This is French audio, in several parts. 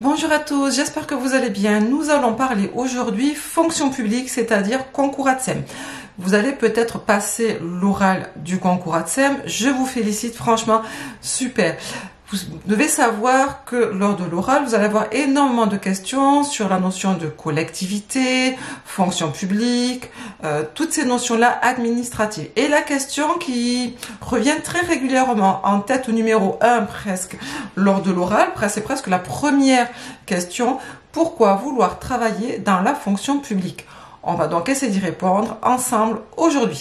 Bonjour à tous, j'espère que vous allez bien. Nous allons parler aujourd'hui fonction publique, c'est-à-dire concours ATSEM. Vous allez peut-être passer l'oral du concours ATSEM. Je vous félicite, franchement, super. Vous devez savoir que lors de l'oral, vous allez avoir énormément de questions sur la notion de collectivité, fonction publique, toutes ces notions-là administratives. Et la question qui revient très régulièrement en tête au numéro 1 presque lors de l'oral, c'est presque la première question, pourquoi vouloir travailler dans la fonction publique? On va donc essayer d'y répondre ensemble aujourd'hui.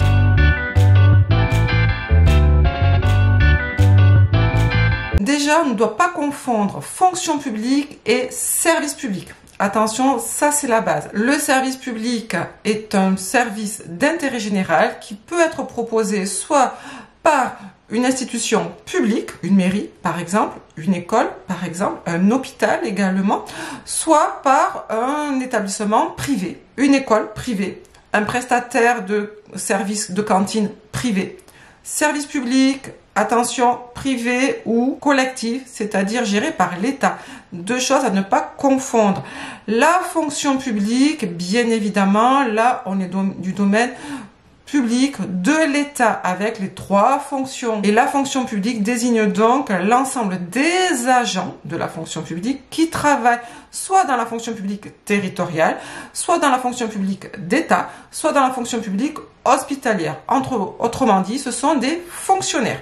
Déjà, on ne doit pas confondre fonction publique et service public. Attention, ça c'est la base. Le service public est un service d'intérêt général qui peut être proposé soit par une institution publique, une mairie par exemple, une école par exemple, un hôpital également, soit par un établissement privé, une école privée, un prestataire de services de cantine privé. Service public, attention, privé ou collectif, c'est-à-dire géré par l'État. Deux choses à ne pas confondre. La fonction publique, bien évidemment, là on est du domaine public de l'État avec les trois fonctions. Et la fonction publique désigne donc l'ensemble des agents de la fonction publique qui travaillent soit dans la fonction publique territoriale, soit dans la fonction publique d'État, soit dans la fonction publique hospitalière. Autrement dit, ce sont des fonctionnaires.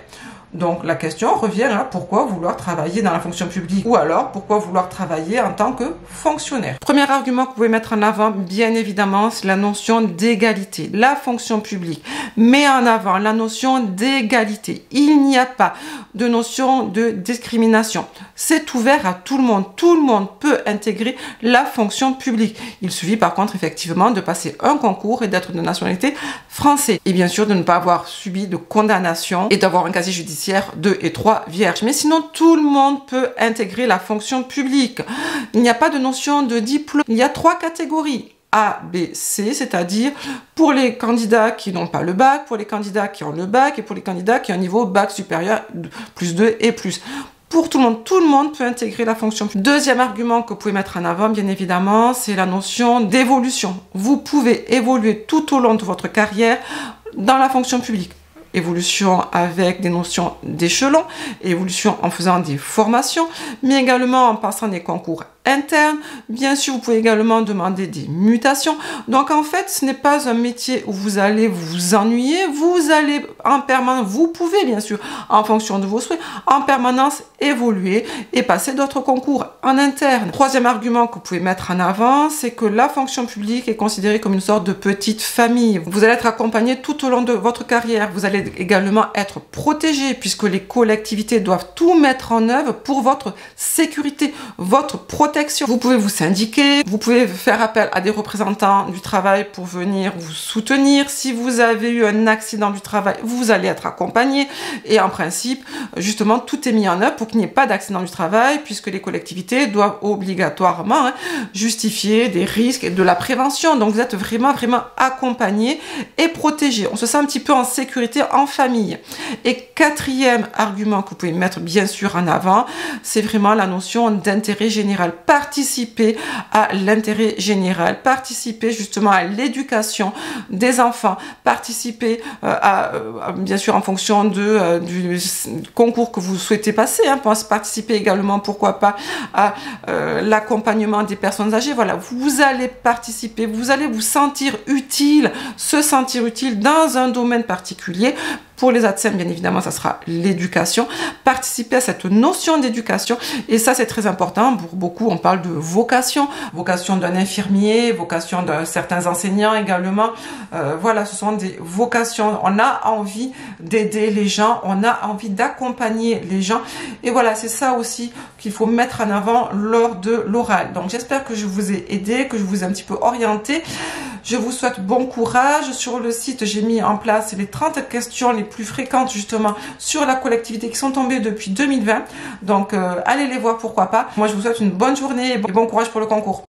Donc la question revient à pourquoi vouloir travailler dans la fonction publique ou alors pourquoi vouloir travailler en tant que fonctionnaire. Premier argument que vous pouvez mettre en avant, bien évidemment, c'est la notion d'égalité. La fonction publique met en avant la notion d'égalité. Il n'y a pas de notion de discrimination. C'est ouvert à tout le monde. Tout le monde peut intégrer la fonction publique. Il suffit par contre effectivement de passer un concours et d'être de nationalité française. Et bien sûr de ne pas avoir subi de condamnation et d'avoir un casier judiciaire 2 et 3 vierges. Mais sinon, tout le monde peut intégrer la fonction publique. Il n'y a pas de notion de diplôme. Il y a 3 catégories. A, B, C, c'est-à-dire pour les candidats qui n'ont pas le bac, pour les candidats qui ont le bac et pour les candidats qui ont un niveau bac supérieur plus 2 et plus. Pour tout le monde peut intégrer la fonction publique. Deuxième argument que vous pouvez mettre en avant, bien évidemment, c'est la notion d'évolution. Vous pouvez évoluer tout au long de votre carrière dans la fonction publique. Évolution avec des notions d'échelon, évolution en faisant des formations, mais également en passant des concours internes. Bien sûr, vous pouvez également demander des mutations. Donc, en fait, ce n'est pas un métier où vous allez vous ennuyer. Vous allez en permanence, vous pouvez bien sûr, en fonction de vos souhaits, en permanence évoluer et passer d'autres concours en interne. Troisième argument que vous pouvez mettre en avant, c'est que la fonction publique est considérée comme une sorte de petite famille. Vous allez être accompagné tout au long de votre carrière. Vous allez également être protégé puisque les collectivités doivent tout mettre en œuvre pour votre sécurité, votre protection. Vous pouvez vous syndiquer, vous pouvez faire appel à des représentants du travail pour venir vous soutenir. Si vous avez eu un accident du travail, vous allez être accompagné. Et en principe, justement, tout est mis en œuvre pour qu'il n'y ait pas d'accident du travail puisque les collectivités doivent obligatoirement justifier des risques et de la prévention. Donc, vous êtes vraiment accompagné et protégé. On se sent un petit peu en sécurité en famille. Et quatrième argument que vous pouvez mettre bien sûr en avant, c'est vraiment la notion d'intérêt général. Participer à l'intérêt général, participer justement à l'éducation des enfants, participer bien sûr en fonction du concours que vous souhaitez passer, participer également pourquoi pas à l'accompagnement des personnes âgées. Voilà, vous allez participer, vous allez vous sentir utile, se sentir utile dans un domaine particulier. Pour les ATSEM, bien évidemment, ça sera l'éducation. Participer à cette notion d'éducation. Et ça, c'est très important. Pour beaucoup, on parle de vocation. Vocation d'un infirmier, vocation de certains enseignants également. Voilà, ce sont des vocations. On a envie d'aider les gens. On a envie d'accompagner les gens. Et voilà, c'est ça aussi qu'il faut mettre en avant lors de l'oral. Donc, j'espère que je vous ai aidé, que je vous ai un petit peu orienté. Je vous souhaite bon courage. Sur le site, j'ai mis en place les 30 questions les plus fréquentes justement sur la collectivité qui sont tombées depuis 2020. Donc, allez les voir, pourquoi pas. Moi, je vous souhaite une bonne journée et bon courage pour le concours.